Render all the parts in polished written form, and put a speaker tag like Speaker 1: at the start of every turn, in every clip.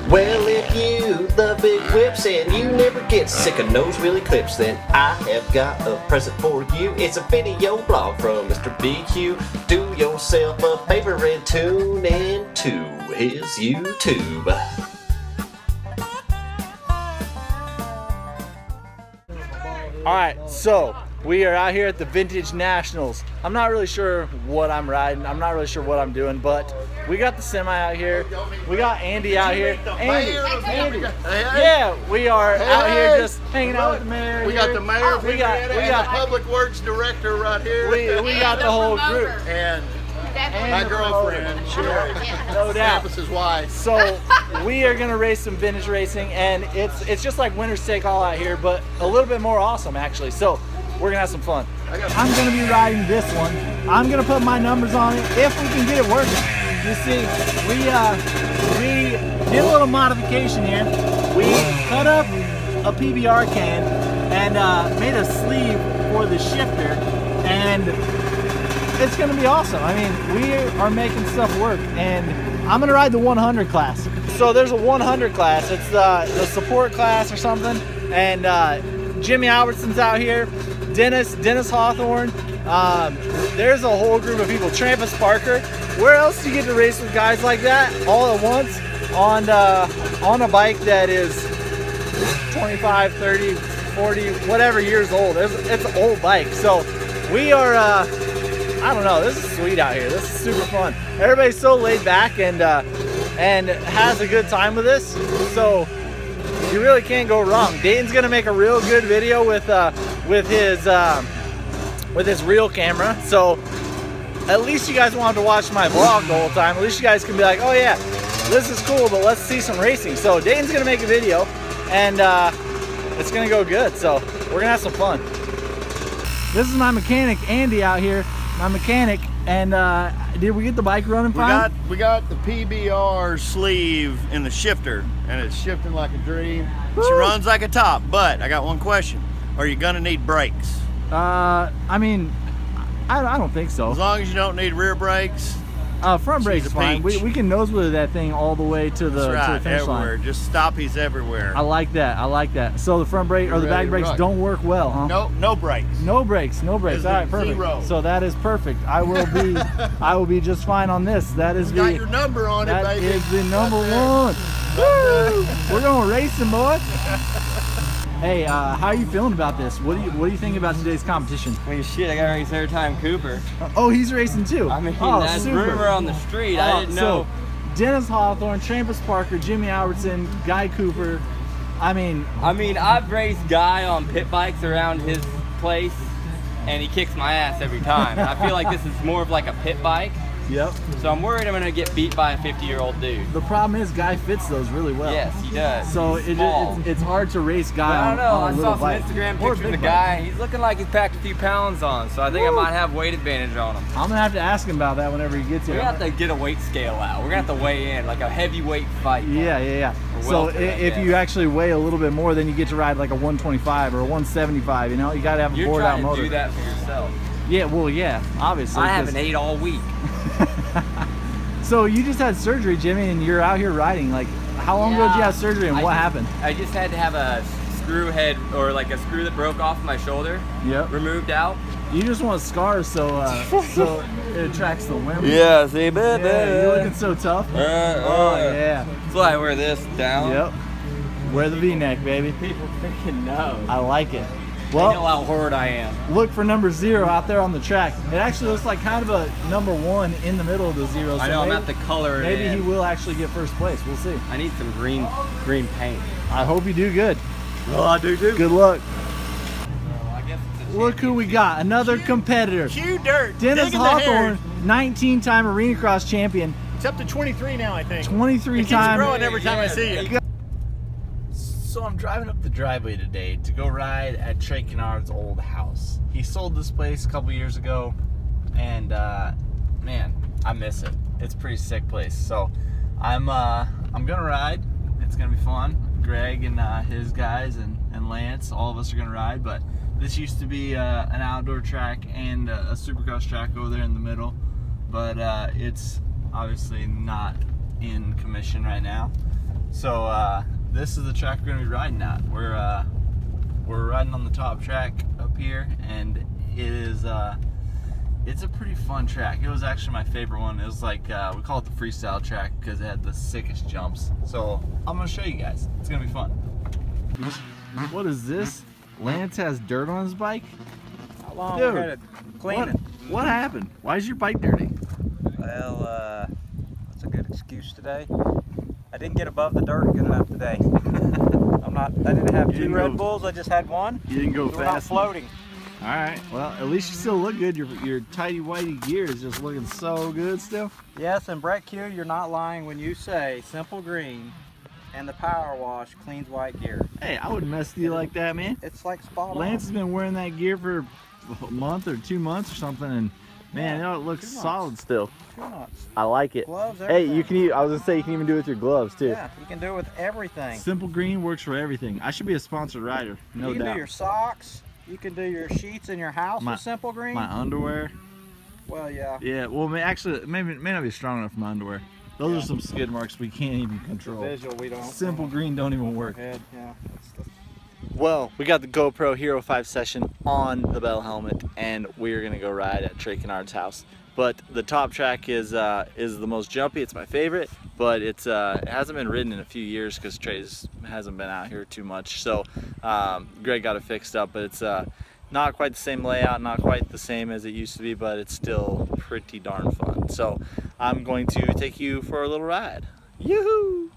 Speaker 1: Well, if you love big whips and you never get sick of nose wheelie clips, then I have got a present for you. It's a video blog from Mr. BQ. Do yourself a favor and tune in to his YouTube.
Speaker 2: Alright, so we are out here at the Vintage Nationals. I'm not really sure what I'm riding. I'm not really sure what I'm doing, but we got the semi out here. We got Andy out here. Andy. Yeah, we are out here just hanging out with the mayor.
Speaker 3: We got the mayor, we got the public works director right here.
Speaker 2: We got the whole group.
Speaker 3: And my girlfriend, Sherry,
Speaker 2: no doubt,
Speaker 3: Campus's wife.
Speaker 2: So we are gonna race some vintage racing, and it's just like winner's take all out here, but a little bit more awesome actually. So we're gonna have some fun. I'm gonna be riding this one. I'm gonna put my numbers on it if we can get it working. You see, we did a little modification here. We cut up a PBR can and made a sleeve for the shifter, and it's gonna be awesome. I mean, we are making stuff work, and I'm gonna ride the 100 class. So there's a 100 class. It's the support class or something, and Jimmy Albertson's out here. Dennis Hawthorne. There's a whole group of people. Trampus Parker. Where else do you get to race with guys like that all at once on a bike that is 25, 30, 40, whatever years old? It's an old bike. So we are, I don't know, this is sweet out here. This is super fun. Everybody's so laid back and has a good time with this. So you really can't go wrong. Dayton's gonna make a real good video with his real camera. So at least you guys won't have to watch my vlog the whole time. At least you guys can be like, oh yeah, this is cool, but let's see some racing. So Dayton's gonna make a video, and it's gonna go good. So we're gonna have some fun. This is my mechanic, Andy, out here. My mechanic, and did we get the bike running fine?
Speaker 3: We got the PBR sleeve in the shifter, and it's shifting like a dream.
Speaker 2: Woo.
Speaker 3: She runs like a top, but I got one question. Are you gonna need brakes?
Speaker 2: I mean, I don't think so.
Speaker 3: As long as you don't need rear brakes.
Speaker 2: Front brakes fine. We can nose wheel that thing all the way to the,
Speaker 3: That's right,
Speaker 2: to the finish
Speaker 3: everywhere.
Speaker 2: line.
Speaker 3: Just stoppies everywhere.
Speaker 2: I like that. I like that. So the front brake or the back brakes don't work well, huh?
Speaker 3: No brakes.
Speaker 2: No brakes. No brakes. All right, perfect.
Speaker 3: Zero.
Speaker 2: So that is perfect. I will be just fine on this. That is
Speaker 3: got your number on it, baby.
Speaker 2: That is the number one. Woo! We're going racing, boy. Hey, how are you feeling about this? What do you think about today's competition?
Speaker 4: I mean, shit, I got to race every time Cooper.
Speaker 2: Oh, he's racing too.
Speaker 4: I mean,
Speaker 2: oh,
Speaker 4: that's
Speaker 2: super.
Speaker 4: rumor on the street. I didn't know.
Speaker 2: So, Dennis Hawthorne, Trampus Parker, Jimmy Albertson, Guy Cooper. I mean,
Speaker 4: I've raced Guy on pit bikes around his place, and he kicks my ass every time. And I feel like this is more of like a pit bike.
Speaker 2: Yep.
Speaker 4: So I'm worried I'm gonna get beat by a 50-year-old dude.
Speaker 2: The problem is Guy fits those really well.
Speaker 4: Yes, he does.
Speaker 2: So it's hard to race Guy
Speaker 4: I don't know.
Speaker 2: on a
Speaker 4: I
Speaker 2: little
Speaker 4: saw some
Speaker 2: bike.
Speaker 4: Instagram
Speaker 2: Or
Speaker 4: pictures of the
Speaker 2: big
Speaker 4: guy.
Speaker 2: bike.
Speaker 4: He's looking like he's packed a few pounds on, so I think I might have weight advantage on him.
Speaker 2: I'm gonna have to ask him about that whenever he gets here.
Speaker 4: We have to get a weight scale out. We're gonna have to weigh in like a heavyweight fight.
Speaker 2: Yeah. So if you actually weigh a little bit more, then you get to ride like a 125 or a 175. You know, you gotta have a bored out motor.
Speaker 4: You're trying to do that for yourself.
Speaker 2: Yeah, well, yeah, obviously.
Speaker 4: I haven't ate all week.
Speaker 2: So you just had surgery, Jimmy, and you're out here riding. Like, how long ago did you have surgery, and what happened?
Speaker 4: I just had to have a screw head, or like a screw that broke off my shoulder. Yep. Removed out.
Speaker 2: You just want scars so it attracts the women.
Speaker 4: Yeah, see, baby.
Speaker 2: Yeah, you're looking so tough. Oh yeah.
Speaker 4: That's why I wear this down.
Speaker 2: Yep. Wear the V-neck, baby.
Speaker 4: People freaking know.
Speaker 2: I like it. Well,
Speaker 4: they know how hard I am.
Speaker 2: Look for number 0 out there on the track. It actually looks like kind of a number 1 in the middle of the 0. So
Speaker 4: I know, I'm at the color.
Speaker 2: Maybe he will actually get first place. We'll see.
Speaker 4: I need some green paint.
Speaker 2: I hope you do good.
Speaker 3: Well, I do too.
Speaker 2: Good luck.
Speaker 4: Well, I guess it's a
Speaker 2: Look who we got. Another competitor.
Speaker 3: Q Dirt.
Speaker 2: Dennis Hawthorne, 19-time Arena Cross champion.
Speaker 3: It's up to 23 now, I think.
Speaker 2: 23
Speaker 3: It keeps
Speaker 2: time.
Speaker 3: growing every time I see it.
Speaker 2: So I'm driving up the driveway today to go ride at Trey Canard's old house. He sold this place a couple years ago, and man, I miss it. It's a pretty sick place. So I'm gonna ride. It's gonna be fun. Greg and his guys and Lance, all of us are gonna ride. But this used to be an outdoor track and a supercross track over there in the middle, but it's obviously not in commission right now. So this is the track we're gonna be riding at. We're riding on the top track up here, and it is it's a pretty fun track. It was actually my favorite one. It was like we call it the freestyle track because it had the sickest jumps. So I'm gonna show you guys. It's gonna be fun. What is this? Lance has dirt on his bike?
Speaker 5: How long
Speaker 2: Dude,
Speaker 5: we had to clean it?
Speaker 2: What happened? Why is your bike dirty?
Speaker 5: Well, that's a good excuse today. I didn't get above the dirt good enough today. I didn't have two Red Bulls, I just had one.
Speaker 2: You didn't go
Speaker 5: We're not
Speaker 2: fast.
Speaker 5: floating.
Speaker 2: All right, well, at least you still look good. Your tighty whitey gear is just looking so good still.
Speaker 5: Yes, and Brett Q, you're not lying when you say Simple Green and the Power Wash cleans white gear.
Speaker 2: Hey, I wouldn't mess with you like that, man.
Speaker 5: It's like spot on.
Speaker 2: Lance has been wearing that gear for a month or 2 months or something, and man, you know, it looks
Speaker 5: 2 months.
Speaker 2: solid still.
Speaker 5: 2 months.
Speaker 2: I like it.
Speaker 5: Gloves,
Speaker 2: Hey,
Speaker 5: everything.
Speaker 2: you can. I was gonna say you can even do it with your gloves too.
Speaker 5: Yeah, you can do it with everything.
Speaker 2: Simple Green works for everything. I should be a sponsored rider, no
Speaker 5: you can
Speaker 2: doubt.
Speaker 5: do your socks. You can do your sheets in your house with Simple Green.
Speaker 2: My underwear.
Speaker 5: Well, yeah.
Speaker 2: Yeah. Well, actually, maybe it may not be strong enough for my underwear. Those are some skid marks we can't even control.
Speaker 5: The visual we don't.
Speaker 2: Simple Green don't even work.
Speaker 5: Head, yeah.
Speaker 2: Well, we got the GoPro Hero 5 session on the Bell helmet, and we're gonna go ride at Trey Canard's house. But the top track is the most jumpy. It's my favorite, but it hasn't been ridden in a few years because Trey hasn't been out here too much. So Greg got it fixed up, but it's not quite the same layout, not quite the same as it used to be, but it's still pretty darn fun. So I'm going to take you for a little ride. Yoo-hoo!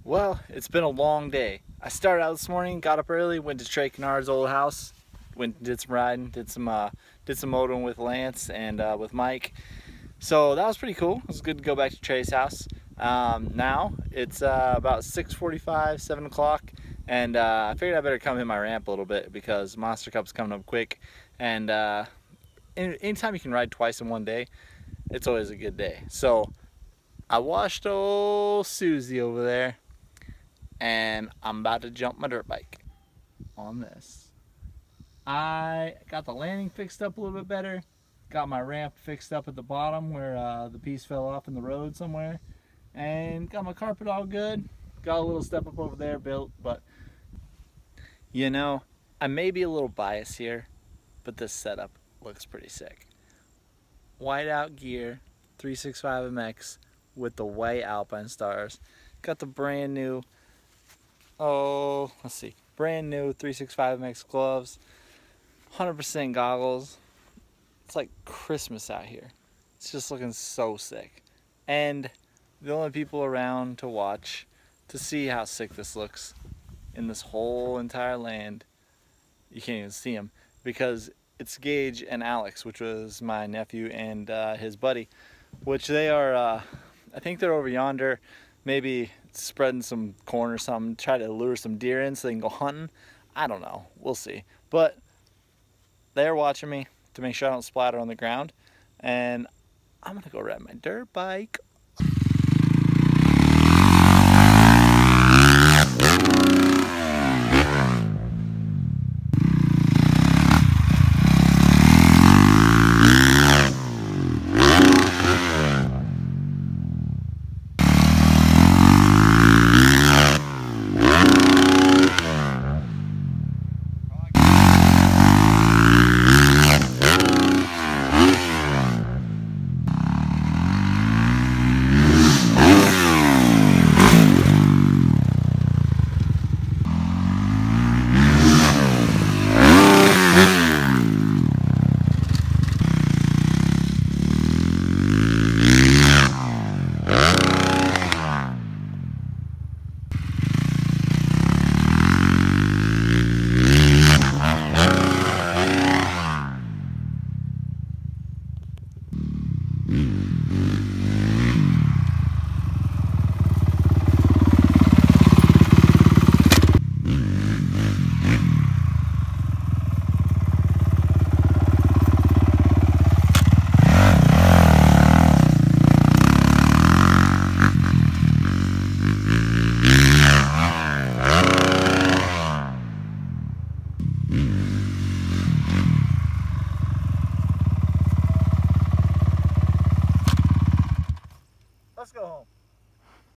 Speaker 2: Well, it's been a long day. I started out this morning, got up early, went to Trey Canard's old house, went and did some riding, did some motoring with Lance and with Mike. So that was pretty cool. It was good to go back to Trey's house. Now it's about 6:45, 7 o'clock, and I figured I better come hit my ramp a little bit because Monster Cup's coming up quick. And anytime you can ride twice in one day, it's always a good day. So I watched old Susie over there, and I'm about to jump my dirt bike on this. I got the landing fixed up a little bit better, got my ramp fixed up at the bottom where the piece fell off in the road somewhere, and got my carpet all good. Got a little step up over there built, but you know, I may be a little biased here, but this setup looks pretty sick. Whiteout gear, 365 MX with the white Alpine stars. Got the brand new, brand new 365 MX gloves, 100% goggles. It's like Christmas out here. It's just looking so sick. And the only people around to watch, to see how sick this looks in this whole entire land, you can't even see them. because it's Gage and Alex, which was my nephew and his buddy, which they are, I think they're over yonder, maybe spreading some corn or something, try to lure some deer in so they can go hunting. I don't know, we'll see. But they're watching me to make sure I don't splatter on the ground, and I'm gonna go ride my dirt bike.